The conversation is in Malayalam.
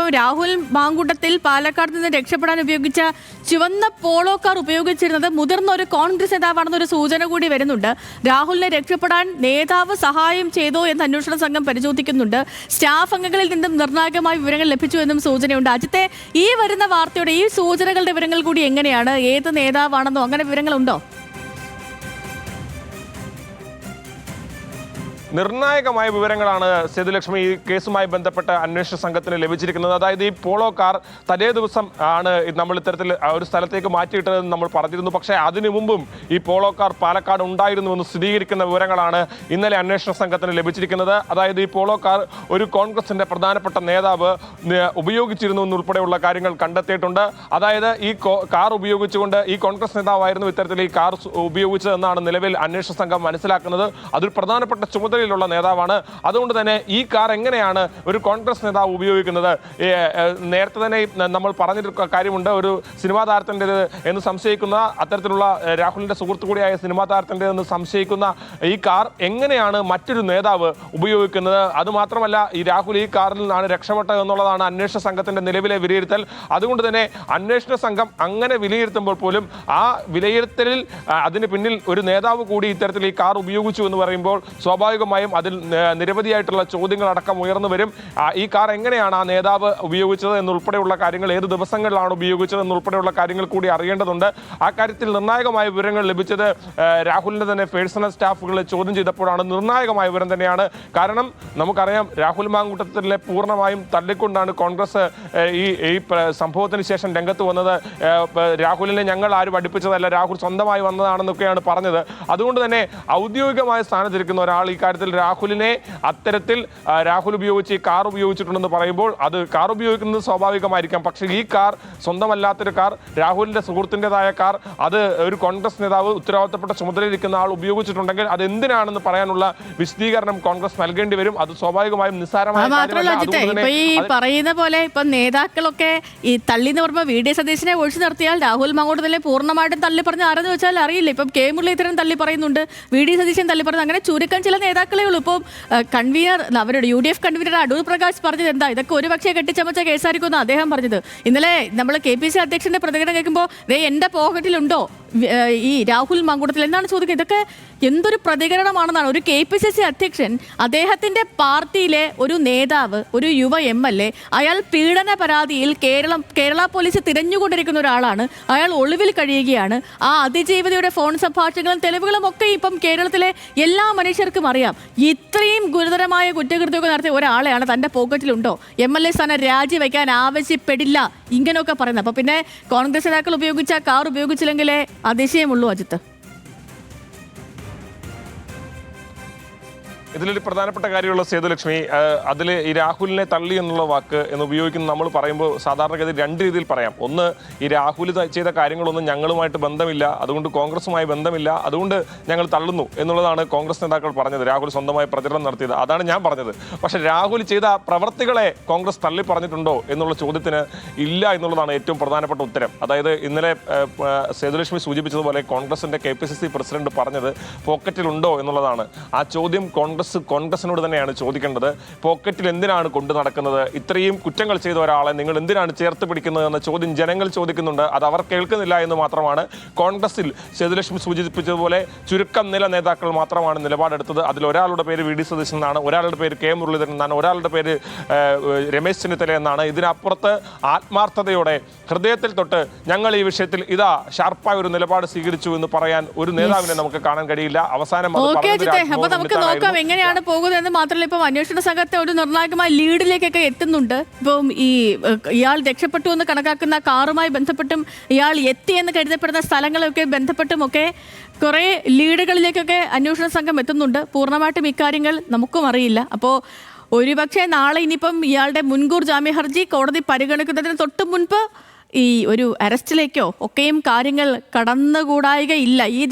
ഇപ്പം രാഹുൽ മാങ്കൂട്ടത്തിൽ പാലക്കാട് നിന്ന് രക്ഷപ്പെടാൻ ഉപയോഗിച്ച ചുവന്ന പോളോ കാർ ഉപയോഗിച്ചിരുന്നത് മുതിർന്ന ഒരു കോൺഗ്രസ് നേതാവാണെന്നൊരു സൂചന കൂടി വരുന്നുണ്ട്. രാഹുലിനെ രക്ഷപ്പെടാൻ നേതാവ് സഹായം ചെയ്തോ എന്ന് അന്വേഷണ സംഘം പരിശോധിക്കുന്നുണ്ട്. സ്റ്റാഫ് അംഗങ്ങളിൽ നിന്നും നിർണായകമായ വിവരങ്ങൾ ലഭിച്ചു എന്നും സൂചനയുണ്ട്. അജിത്തെ, ഈ വരുന്ന വാർത്തയുടെ ഈ സൂചനകളുടെ വിവരങ്ങൾ കൂടി എങ്ങനെയാണ്? ഏത് നേതാവാണെന്നോ അങ്ങനെ വിവരങ്ങളുണ്ടോ? നിർണായകമായ വിവരങ്ങളാണ് സേതുലക്ഷ്മി ഈ കേസുമായി ബന്ധപ്പെട്ട അന്വേഷണ സംഘത്തിന് ലഭിച്ചിരിക്കുന്നത്. അതായത് ഈ പോളോ കാർ തലേ ദിവസം ആണ് നമ്മൾ ഇത്തരത്തിൽ ഒരു സ്ഥലത്തേക്ക് മാറ്റിയിട്ടതെന്ന് നമ്മൾ പറഞ്ഞിരുന്നു. പക്ഷേ അതിനു മുമ്പും ഈ പോളോ കാർ പാലക്കാട് ഉണ്ടായിരുന്നുവെന്ന് സ്ഥിരീകരിക്കുന്ന വിവരങ്ങളാണ് ഇന്നലെ അന്വേഷണ സംഘത്തിന് ലഭിച്ചിരിക്കുന്നത്. അതായത് ഈ പോളോ കാർ ഒരു കോൺഗ്രസിന്റെ പ്രധാനപ്പെട്ട നേതാവ് ഉപയോഗിച്ചിരുന്നു എന്നുൾപ്പെടെയുള്ള കാര്യങ്ങൾ കണ്ടെത്തിയിട്ടുണ്ട്. അതായത് ഈ കാർ ഉപയോഗിച്ചുകൊണ്ട് ഈ കോൺഗ്രസ് നേതാവായിരുന്നു ഇത്തരത്തിൽ ഈ കാർ ഉപയോഗിച്ചതെന്നാണ് നിലവിൽ അന്വേഷണ സംഘം മനസ്സിലാക്കുന്നത്. അതൊരു പ്രധാനപ്പെട്ട ചുമതലയുള്ള നേതാവാണ്. അതുകൊണ്ട് തന്നെ ഈ കാർ എങ്ങനെയാണ് ഒരു കോൺഗ്രസ് നേതാവ് ഉപയോഗിക്കുന്നത്? നേരത്തെ തന്നെ നമ്മൾ പറഞ്ഞിട്ട് കാര്യമുണ്ട്, ഒരു സിനിമാ താരത്തിൻ്റെത് എന്ന് സംശയിക്കുന്ന, അത്തരത്തിലുള്ള രാഹുലിന്റെ സുഹൃത്തു കൂടിയായ സിനിമാ താരത്തിൻ്റെ എന്ന് സംശയിക്കുന്ന ഈ കാർ എങ്ങനെയാണ് മറ്റൊരു നേതാവ് ഉപയോഗിക്കുന്നത്? അതുമാത്രമല്ല, ഈ രാഹുൽ ഈ കാറിൽ നിന്നാണ് രക്ഷപ്പെട്ടത് എന്നുള്ളതാണ് അന്വേഷണ സംഘത്തിന്റെ നിലവിലെ വിലയിരുത്തൽ. അതുകൊണ്ട് തന്നെ അന്വേഷണ സംഘം അങ്ങനെ വിലയിരുത്തുമ്പോൾ പോലും ആ വിലയിരുത്തലിൽ അതിന് പിന്നിൽ ഒരു നേതാവ് കൂടി ഇത്തരത്തിൽ ഈ കാർ ഉപയോഗിച്ചു എന്ന് പറയുമ്പോൾ സ്വാഭാവികമായും അതിൽ നിരവധിയായിട്ടുള്ള ചോദ്യങ്ങളടക്കം ഉയർന്നു വരും. ഈ കാർ എങ്ങനെയാണ് ആ നേതാവ് ഉപയോഗിച്ചത് എന്നുൾപ്പെടെയുള്ള കാര്യങ്ങൾ, ഏത് ദിവസങ്ങളിലാണ് ഉപയോഗിച്ചത് എന്നുൾപ്പെടെയുള്ള കാര്യങ്ങൾ കൂടി അറിയേണ്ടതുണ്ട്. ആ കാര്യത്തിൽ നിർണായകമായ വിവരങ്ങൾ ലഭിച്ചത് രാഹുലിന്റെ തന്നെ പേഴ്സണൽ സ്റ്റാഫുകളെ ചോദ്യം ചെയ്തപ്പോഴാണ്. നിർണായകമായ വിവരം തന്നെയാണ്. കാരണം നമുക്കറിയാം, രാഹുൽ മാങ്കൂട്ടത്തിലെ പൂർണ്ണമായും തള്ളിക്കൊണ്ടാണ് കോൺഗ്രസ് ഈ സംഭവത്തിന് ശേഷം രംഗത്ത് വന്നത്. രാഹുലിനെ ഞങ്ങൾ ആരും പഠിപ്പിച്ചതല്ല, രാഹുൽ സ്വന്തമായി വന്നതാണെന്നൊക്കെയാണ് പറഞ്ഞത്. അതുകൊണ്ട് തന്നെ ഔദ്യോഗികമായ സ്ഥാനത്തിരിക്കുന്ന ഒരാൾ ഈ കാര്യത്തിൽ രാഹുലിനെ അത്തരത്തിൽ രാഹുൽ ഉപയോഗിച്ച് ഈ കാർ ഉപയോഗിച്ചിട്ടുണ്ടെന്ന് പറയുമ്പോൾ അത് കാർ ഉപയോഗിക്കുന്നത് സ്വാഭാവികമായിരിക്കാം. പക്ഷേ ഈ കാർ സ്വന്തമല്ലാത്തൊരു കാർ, രാഹുലിന്റെ സുഹൃത്തിൻ്റെതായ കാർ, അത് ഒരു കോൺഗ്രസ് നേതാവ് ഉത്തരവാദിത്തപ്പെട്ട ചുമതലയിരിക്കുന്ന ആൾ ഉപയോഗിച്ചിട്ടുണ്ടെങ്കിൽ അത് എന്തിനാണെന്ന് പറയാനുള്ള വിശദീകരണം കോൺഗ്രസ് നൽകേണ്ടി വരും. അത് സ്വാഭാവികമായും നിസ്സാരമായ പറയുന്ന പോലെ ഇപ്പൊ നേതാക്കളൊക്കെ ഈ തള്ളിന്ന് പറയുമ്പോൾ വി ഡി സതീശനെ ഒഴിച്ചു നിർത്തിയാൽ രാഹുൽ മാങ്കൂട്ടത്തിലെ പൂർണ്ണമായിട്ടും തള്ളി പറഞ്ഞ ആരെന്ന് വെച്ചാൽ അറിയില്ല. ഇപ്പം കെ മുരളീധരൻ തള്ളി പറയുന്നുണ്ട്, വി ഡി സതീശൻ തള്ളി പറയുന്നത്, അങ്ങനെ ചുരുക്കം ചില നേതാക്കളെ ഉള്ളൂ. ഇപ്പം കൺവീനർ, അവരുടെ UDF കൺവീനർ അടൂർ പ്രകാശ് പറഞ്ഞത് എന്താ, ഇതൊക്കെ ഒരുപക്ഷെ കെട്ടിച്ചമച്ച കേസായിരിക്കും അദ്ദേഹം പറഞ്ഞത്. ഇന്നലെ നമ്മൾ KPC അധ്യക്ഷന്റെ പ്രതികരണം കേൾക്കുമ്പോൾ എന്റെ പോക്കറ്റിലുണ്ടോ ഈ രാഹുൽ മാങ്കൂട്ടത്തിൽ എന്നാണ് ചോദിക്കുന്നത്. ഇതൊക്കെ എന്തൊരു പ്രതികരണമാണെന്നാണ്. ഒരു KPCC അധ്യക്ഷൻ, അദ്ദേഹത്തിന്റെ ഒരു നേതാവ്, ഒരു യുവ MLA, അയാൾ പീഡന പരാതിയിൽ കേരള പോലീസ് തിരഞ്ഞുകൊണ്ടിരിക്കുന്ന ഒരാളാണ്. അയാൾ ഒളിവിൽ കഴിയുകയാണ്. ആ അതിജീവിതയുടെ ഫോൺ സംഭാഷണങ്ങളും തെളിവുകളും ഒക്കെ ഇപ്പം കേരളത്തിലെ എല്ലാ മനുഷ്യർക്കും അറിയാം. ഇത്രയും ഗുരുതരമായ കുറ്റകൃത്യമൊക്കെ നടത്തിയ ഒരാളെയാണ് തന്റെ പോക്കറ്റിലുണ്ടോ, MLA സ്ഥാനം രാജിവെക്കാൻ ആവശ്യപ്പെടില്ല, ഇങ്ങനെയൊക്കെ പറയുന്നത്. അപ്പൊ പിന്നെ കോൺഗ്രസ് നേതാക്കൾ ഉപയോഗിച്ച കാർ ഉപയോഗിച്ചില്ലെങ്കിലേ അതിശയമുള്ളൂ അജിത്ത്. ഇതിലൊരു പ്രധാനപ്പെട്ട കാര്യമുള്ള സേതുലക്ഷ്മി, അതിൽ ഈ രാഹുലിനെ തള്ളി എന്നുള്ള വാക്ക് എന്ന് ഉപയോഗിക്കുന്നത് നമ്മൾ പറയുമ്പോൾ സാധാരണഗതി രണ്ട് രീതിയിൽ പറയാം. ഒന്ന്, ഈ രാഹുൽ ചെയ്ത കാര്യങ്ങളൊന്നും ഞങ്ങളുമായിട്ട് ബന്ധമില്ല, അതുകൊണ്ട് കോൺഗ്രസുമായി ബന്ധമില്ല, അതുകൊണ്ട് ഞങ്ങൾ തള്ളുന്നു എന്നുള്ളതാണ് കോൺഗ്രസ് നേതാക്കൾ പറഞ്ഞത്. രാഹുൽ സ്വന്തമായി പ്രചരണം നടത്തിയത്, അതാണ് ഞാൻ പറഞ്ഞത്. പക്ഷേ രാഹുൽ ചെയ്ത പ്രവർത്തികളെ കോൺഗ്രസ് തള്ളി പറഞ്ഞിട്ടുണ്ടോ എന്നുള്ള ചോദ്യത്തിന് ഇല്ല എന്നുള്ളതാണ് ഏറ്റവും പ്രധാനപ്പെട്ട ഉത്തരം. അതായത് ഇന്നലെ സേതുലക്ഷ്മി സൂചിപ്പിച്ചതുപോലെ കോൺഗ്രസിന്റെ KPCC പ്രസിഡന്റ് പറഞ്ഞത് പോക്കറ്റിലുണ്ടോ എന്നുള്ളതാണ്. ആ ചോദ്യം കോൺഗ്രസിനോട് തന്നെയാണ് ചോദിക്കേണ്ടത്. പോക്കറ്റിൽ എന്തിനാണ് കൊണ്ടു നടക്കുന്നത്? ഇത്രയും കുറ്റങ്ങൾ ചെയ്ത ഒരാളെ നിങ്ങൾ എന്തിനാണ് ചേർത്ത് പിടിക്കുന്നത് എന്ന ചോദ്യം ജനങ്ങൾ ചോദിക്കുന്നുണ്ട്. അത് അവർ കേൾക്കുന്നില്ല എന്ന് മാത്രമാണ്. കോൺഗ്രസിൽ സേതുലക്ഷ്മി സൂചിപ്പിച്ചതുപോലെ ചുരുക്കം നില നേതാക്കൾ മാത്രമാണ് നിലപാടെടുത്തത്. അതിൽ ഒരാളുടെ പേര് വി ഡി സതീശൻ എന്നാണ്, ഒരാളുടെ പേര് കെ മുരളീധരൻ എന്നാണ്, ഒരാളുടെ പേര് രമേശ് ചെന്നിത്തല എന്നാണ്. ഇതിനപ്പുറത്ത് ആത്മാർത്ഥതയോടെ ഹൃദയത്തിൽ തൊട്ട് ഞങ്ങൾ ഈ വിഷയത്തിൽ ഇതാ ഷാർപ്പായ ഒരു നിലപാട് സ്വീകരിച്ചു എന്ന് പറയാൻ ഒരു നേതാവിനെ നമുക്ക് കാണാൻ കഴിയില്ല. അവസാനം എങ്ങനെയാണ് പോകുന്നതെന്ന് മാത്രമല്ല, ഇപ്പം അന്വേഷണ സംഘത്തെ ഒരു നിർണായകമായ ലീഡിലേക്കൊക്കെ എത്തുന്നുണ്ട്. ഇപ്പം ഇയാൾ രക്ഷപ്പെട്ടു എന്ന് കണക്കാക്കുന്ന കാറുമായി ബന്ധപ്പെട്ടും ഇയാൾ എത്തിയെന്ന് കരുതപ്പെടുന്ന സ്ഥലങ്ങളൊക്കെ ബന്ധപ്പെട്ടുമൊക്കെ കുറേ ലീഡുകളിലേക്കൊക്കെ അന്വേഷണ സംഘം എത്തുന്നുണ്ട്. പൂർണ്ണമായിട്ടും ഇക്കാര്യങ്ങൾ നമുക്കും അറിയില്ല. അപ്പോൾ ഒരുപക്ഷെ നാളെ ഇനിയിപ്പം ഇയാളുടെ മുൻകൂർ ജാമ്യ ഹർജി കോടതി പരിഗണിക്കുന്നതിന് തൊട്ട് മുൻപ് ഈ ഒരു അറസ്റ്റിലേക്കോ ഒക്കെയും കാര്യങ്ങൾ കടന്നുകൂടായികയില്ല. ഈ